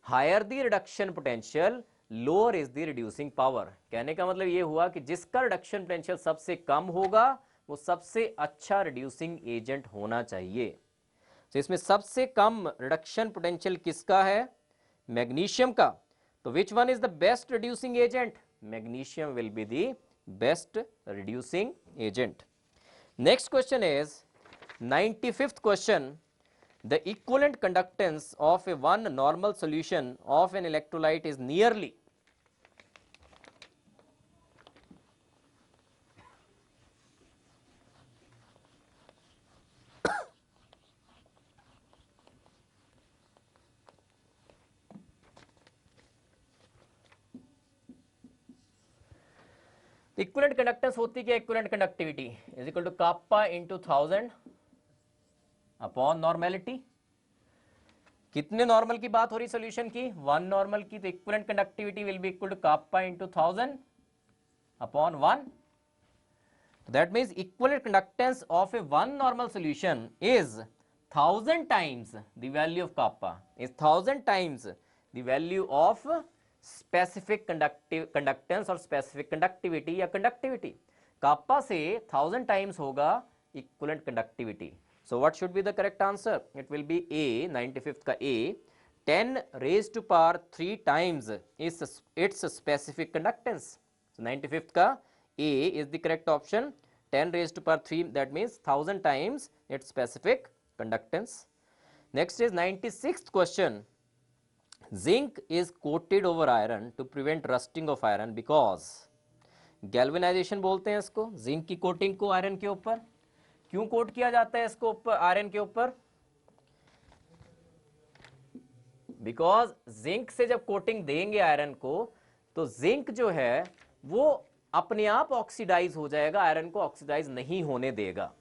Higher the reduction potential lower is the reducing power. कहने का मतलब ये हुआ कि जिसका रिडक्शन पोटेंशियल सबसे कम होगा वो सबसे अच्छा रिड्यूसिंग एजेंट होना चाहिए। तो इसमें सबसे कम रिडक्शन पोटेंशियल किसका है, मैग्नीशियम का। तो which one is the best reducing agent, magnesium will be the best reducing agent. Next question is 95th question, the equivalent conductance of a one normal solution of an electrolyte is nearly. Equivalent conductance होती क्या, equivalent conductivity is equal to kappa into 1000 upon normality. कितने normal की बात हो रही solution की, 1 normal की, तो equivalent conductivity will be equal to kappa into 1000 upon 1। That means equivalent conductance of a one normal solution is 1000 times the value of kappa, is 1000 times the value of specific conductance और specific conductivity या conductivity. Kappa से 1000 times होगा equivalent conductivity. So what should be the correct answer, it will be A, 95th का ए, 10 raised to power 3 times is its specific conductance। So 95th का A is the correct option, 10 raised to power 3, that means 1000 times its specific conductance। Next is 96th question, zinc is coated over iron to prevent rusting of iron because, galvanisation बोलते हैं इसको, zinc की coating को iron के ऊपर। क्यों coat किया जाता है इसको ऊपर आयरन के ऊपर, बिकॉज जिंक से जब कोटिंग देंगे आयरन को तो जिंक जो है वो अपने आप ऑक्सीडाइज हो जाएगा, आयरन को ऑक्सीडाइज नहीं होने देगा।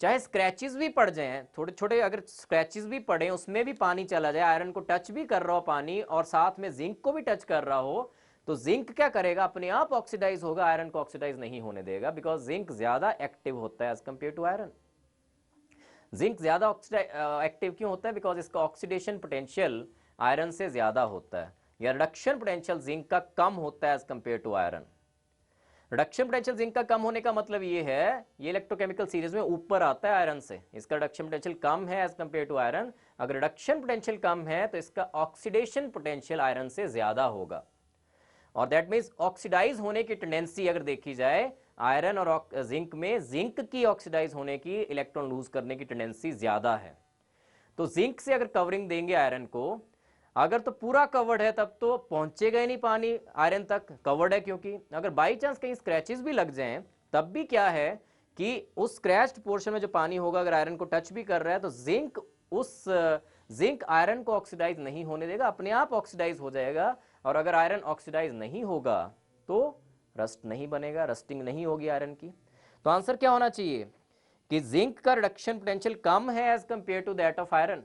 चाहे स्क्रैचेस भी पड़ जाएं, थोड़े छोटे अगर स्क्रैचेस भी पड़े उसमें भी पानी चला जाए, आयरन को टच भी कर रहा हो पानी और साथ में जिंक को भी टच कर रहा हो, तो जिंक क्या करेगा, अपने आप ऑक्सीडाइज होगा, आयरन को ऑक्सीडाइज नहीं होने देगा, बिकॉज जिंक ज्यादा एक्टिव होता है as compare to iron. Zinc ज्यादा एक्टिव क्यों होता है, बिकॉज इसका ऑक्सीडेशन पोटेंशियल आयरन से ज्यादा होता है, या रिडक्शन पोटेंशियल जिंक का कम होता है as compare to iron. Reduction potential zinc का कम होने का मतलब ये है, ये इलेक्ट्रोकेमिकल सीरीज में ऊपर आता है आयरन से, इसका रिडक्शन पोटेंशियल कम है एज कंपेयर टू आयरन। अगर रिडक्शन पोटेंशियल कम है तो इसका ऑक्सीडेशन पोटेंशियल आयरन से ज्यादा होगा, और दैट मीन्स ऑक्सीडाइज होने की टेंडेंसी अगर देखी जाए आयरन और जिंक में, जिंक की ऑक्सीडाइज होने की, इलेक्ट्रॉन लूज करने की टेंडेंसी ज्यादा है। तो जिंक से अगर कवरिंग देंगे आयरन को, अगर तो पूरा कवर्ड है तब तो पहुंचेगा ही नहीं पानी आयरन तक, कवर्ड है क्योंकि। अगर बाई चांस कहीं स्क्रैचेस भी लग जाएं तब भी क्या है कि उस स्क्रैच्ड पोर्शन में जो पानी होगा अगर आयरन को टच भी कर रहा है तो जिंक आयरन को ऑक्सीडाइज नहीं होने देगा, अपने आप ऑक्सीडाइज हो जाएगा। और अगर आयरन ऑक्सीडाइज नहीं होगा तो रस्ट नहीं बनेगा, रस्टिंग नहीं होगी आयरन की। तो आंसर क्या होना चाहिए कि जिंक का रिडक्शन पोटेंशियल कम है as compare to that of iron,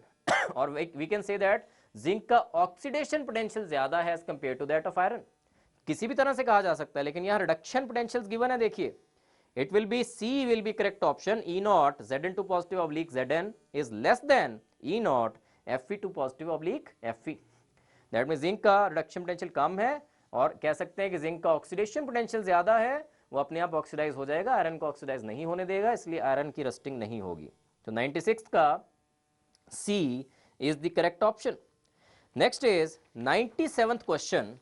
और we can say that zinc का ऑक्सीडेशन पोटेंशियल ज्यादा है as compare to that of iron. किसी भी तरह से कहा जा सकता है, लेकिन यहां रिडक्शन पोटेंशियल गिवन है, देखिए it will be C will be correct option, E naught Zn2 positive oblique Zn is less than E naught Fe2 positive oblique Fe। That mean zinc का रिडक्शन पोटेंशियल कम है, और कह सकते हैं कि जिंक का ऑक्सीडेशन पोटेंशियल ज्यादा है, वो अपने आप ऑक्सीडाइज हो जाएगा, आयरन को ऑक्सीडाइज नहीं होने देगा, इसलिए आयरन की रस्टिंग नहीं होगी। तो 96 का C is the correct option. Next is 97th question,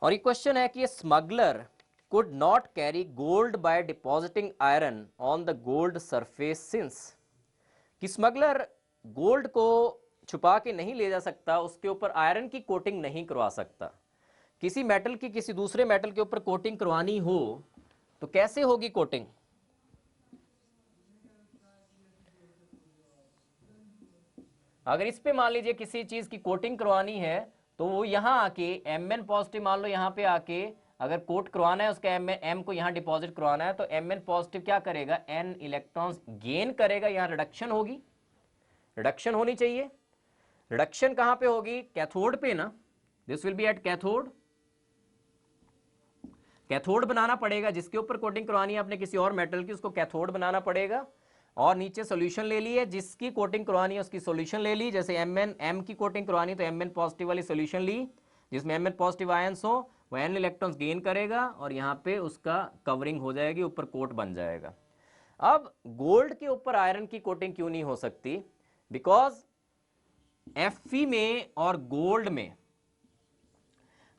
और ये क्वेश्चन है कि smuggler could not carry gold by depositing iron on the gold surface since, कि स्मगलर गोल्ड को छुपा के नहीं ले जा सकता, उसके ऊपर आयरन की कोटिंग नहीं करवा सकता। किसी मेटल की किसी दूसरे मेटल के ऊपर कोटिंग करवानी हो तो कैसे होगी कोटिंग? अगर इस पे मान लीजिए किसी चीज की कोटिंग करवानी है तो वो यहां आके Mn पॉजिटिव मान लो, यहां पे आके अगर कोट करवाना है उसका एम को यहां डिपॉजिट करवाना है तो Mn पॉजिटिव क्या करेगा, n इलेक्ट्रॉन्स गेन करेगा, यहां रिडक्शन होगी, रिडक्शन होनी चाहिए। रिडक्शन कहां पे होगी, कैथोड पे ना, this will be at cathode. Cathode बनाना पड़ेगा, जिसके ऊपर कोटिंग करवानी है आपने किसी और मेटल की, उसको कैथोड बनाना पड़ेगा। और नीचे सॉल्यूशन ले लिए, जिसकी कोटिंग करवानी है उसकी सॉल्यूशन ले ली, जैसे एम की कोटिंग करवानी तो Mn पॉजिटिव वाली सॉल्यूशन ली, जिसमें Mn पॉजिटिव आयंस हो, वो n इलेक्ट्रॉन्स गेन करेगा और यहाँ पे उसका कवरिंग हो जाएगी, ऊपर कोट बन जाएगा। अब गोल्ड के ऊपर आयरन की कोटिंग क्यों नहीं हो सकती, बिकॉज Fe में और गोल्ड में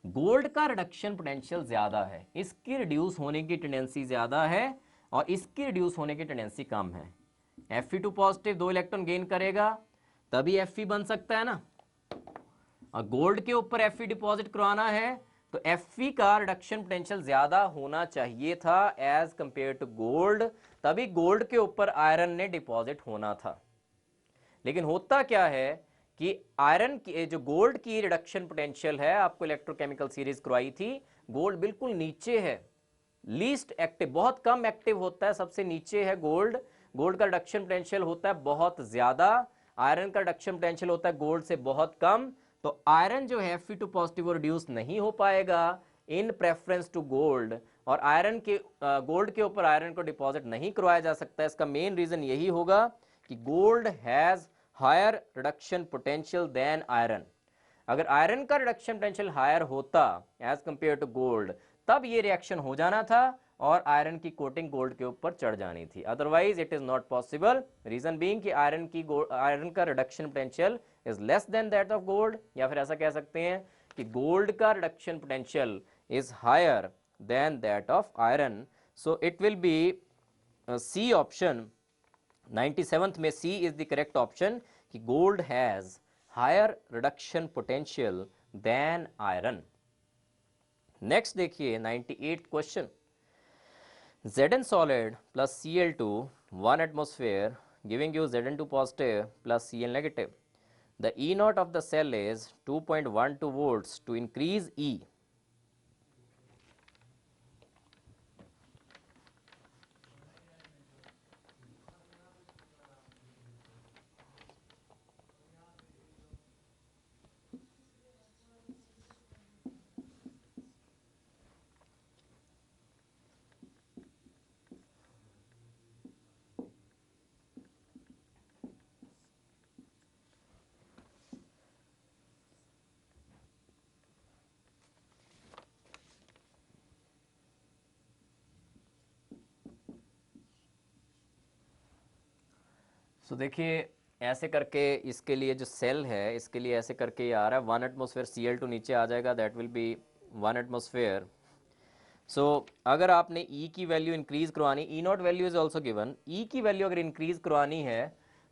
गोल्ड का रिडक्शन पोटेंशियल ज्यादा है, इसकी रिड्यूस होने की टेंडेंसी ज्यादा है और इसकी रिड्यूस होने की टेंडेंसी कम है। Fe2 पॉजिटिव 2 इलेक्ट्रॉन गेन करेगा तभी Fe बन सकता है ना, और गोल्ड के ऊपर Fe डिपॉजिट करवाना है तो Fe का रिडक्शन पोटेंशियल ज्यादा होना चाहिए था एज कंपेयर टू गोल्ड, तभी गोल्ड के ऊपर आयरन ने डिपॉजिट होना था। लेकिन होता क्या है कि आयरन की जो गोल्ड की रिडक्शन पोटेंशियल है, आपको इलेक्ट्रोकेमिकल सीरीज करवाई थी, गोल्ड बिल्कुल नीचे है, लीस्ट एक्टिव, बहुत कम एक्टिव होता है, सबसे नीचे है गोल्ड। गोल्ड का रिडक्शन पोटेंशियल होता है बहुत ज्यादा, आयरन का रिडक्शन पोटेंशियल होता है गोल्ड से बहुत कम। तो आयरन जो है Fe2 पॉजिटिव रिड्यूस नहीं हो पाएगा इन प्रेफरेंस टू गोल्ड, और आयरन के गोल्ड के ऊपर आयरन को डिपॉजिट नहीं करवाया जा सकता। इसका मेन रीजन यही होगा कि gold has higher reduction potential than iron. अगर आयरन का रिडक्शन पोटेंशियल हायर होता एज कंपेयर टू गोल्ड, तब ये रिएक्शन हो जाना था और आयरन की कोटिंग गोल्ड के ऊपर चढ़ जानी थी, otherwise it is not possible. Reason being कि आयरन का reduction potential is less than that of gold, या फिर ऐसा कह सकते हैं कि गोल्ड का reduction potential is higher than that of iron. So it will be C option, 97th में C is the correct option कि gold has higher reduction potential than iron. Next देखिए 98th question, Zn solid plus Cl2 1 atmosphere giving you Zn2 positive plus Cl negative. The E naught of the cell is 2.12 volts. To increase E, सो देखिए ऐसे करके इसके लिए जो cell है इसके लिए ऐसे करके ये आ रहा है 1 एटमॉस्फेयर Cl2 नीचे आ जाएगा, दैट विल बी 1 एटमॉस्फेयर। सो अगर आपने E की वैल्यू इंक्रीज करवानी, E not value is also given, E की वैल्यू अगर इंक्रीज करवानी है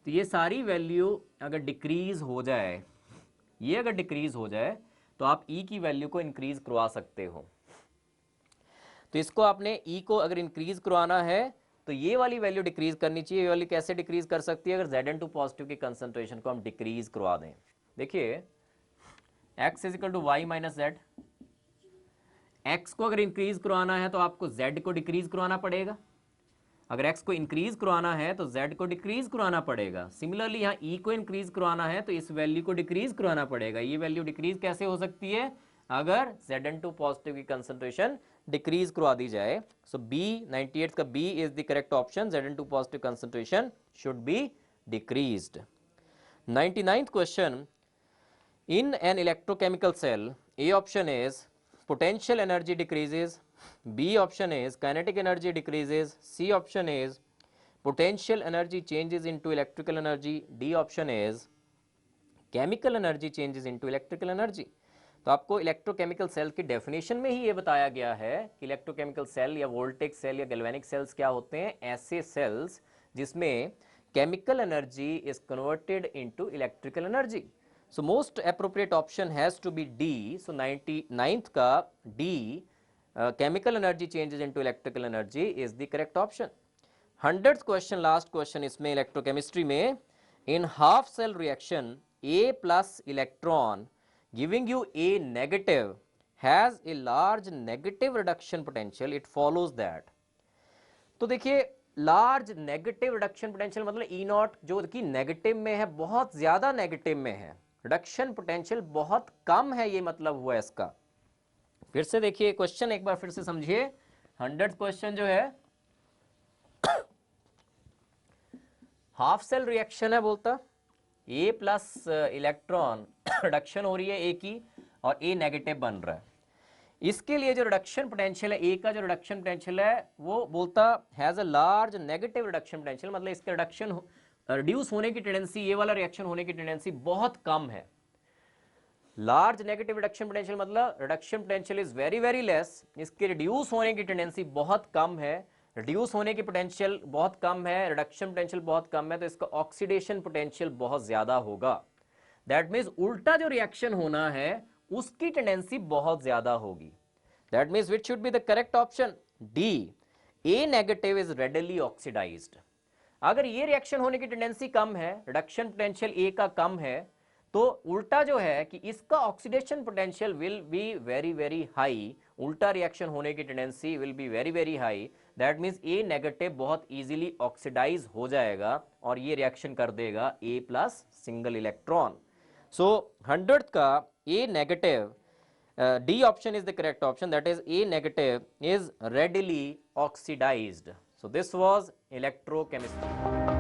तो ये सारी वैल्यू अगर डिक्रीज हो जाए, ये अगर डिक्रीज हो जाए तो आप E की वैल्यू को इंक्रीज करवा सकते हो। तो इसको आपने E को अगर इंक्रीज करवाना है तो ये वाली वैल्यू डिक्रीज करनी चाहिए। ये वाली कैसे डिक्रीज कर सकती है? अगर Zn2 पॉजिटिव की कंसंट्रेशन को हम डिक्रीज करवा दें। देखिए x is equal to Y minus Z, x को अगर इंक्रीज करवाना है तो आपको z को डिक्रीज करवाना पड़ेगा, अगर x को इंक्रीज करवाना है तो z को डिक्रीज करवाना पड़ेगा। सिमिलरली यहाँ E को इंक्रीज करवाना है तो इस वैल्यू को डिक्रीज करवाना पड़ेगा। ये वैल्यू डिक्रीज कैसे हो सकती है? अगर Zn2 पॉजिटिव की कंसंट्रेशन डिक्रीज करवा दी जाए। सो B 98 का B is the correct option, Zn2 positive concentration should be decreased. 99th question, in an electrochemical cell, A option is potential energy decreases, B option is kinetic energy decreases, C option is potential energy changes into electrical energy, D option is chemical energy changes into electrical energy। तो आपको electrochemical cell की definition में ही ये बताया गया है कि electrochemical cell या वोल्टेक सेल या गैल्वेनिक सेल्स क्या होते हैं? ऐसे सेल्स जिसमें chemical energy is converted into electrical energy. So most appropriate option has to be D. So 99th का D, chemical energy changes into electrical energy is the correct option. 100th question, last question इसमें electrochemistry में, in half cell reaction A plus electron giving you A negative has a large negative reduction potential, it follows that। तो देखिए large negative reduction potential मतलब E not जो कि negative में है, बहुत ज्यादा नेगेटिव में है, रिडक्शन पोटेंशियल बहुत कम है, ये मतलब हुआ इसका। फिर से देखिए क्वेश्चन एक बार फिर से समझिए। 100th क्वेश्चन जो है हाफ सेल रिएक्शन है, बोलता A प्लस इलेक्ट्रॉन रिडक्शन हो रही है A की और A नेगेटिव बन रहा है। इसके लिए जो रिडक्शन पोटेंशियल है, A का जो रिडक्शन पोटेंशियल है वो बोलता has a large negative reduction potential, मतलब इसके रिड्यूस होने की टेंडेंसी, ये वाला रिएक्शन होने की टेंडेंसी बहुत कम है। लार्ज नेगेटिव रिडक्शन पोटेंशियल मतलब reduction potential is very very less, इसके रिड्यूस होने की टेंडेंसी बहुत कम है, रिड्यूस होने की पोटेंशियल बहुत कम है, रिडक्शन पोटेंशियल बहुत कम है, तो इसका ऑक्सीडेशन पोटेंशियल बहुत ज्यादा होगा। दैट मीन्स उल्टा जो रिएक्शन होना है उसकी टेंडेंसी बहुत ज्यादा होगी। That means which should be the correct option? D, A negative is readily oxidised. अगर ये रिएक्शन होने की टेंडेंसी कम है, रिडक्शन पोटेंशियल ए का कम है, तो उल्टा जो है कि इसका oxidation potential will be very very high, उल्टा रिएक्शन होने की tendency will be very very high. That means A negative बहुत इजीली ऑक्सीडाइज हो जाएगा और ये रिएक्शन कर देगा ए प्लस सिंगल इलेक्ट्रॉन। सो 100th का A negative, D option is the correct option, that is A negative is readily oxidized. So this was electrochemistry.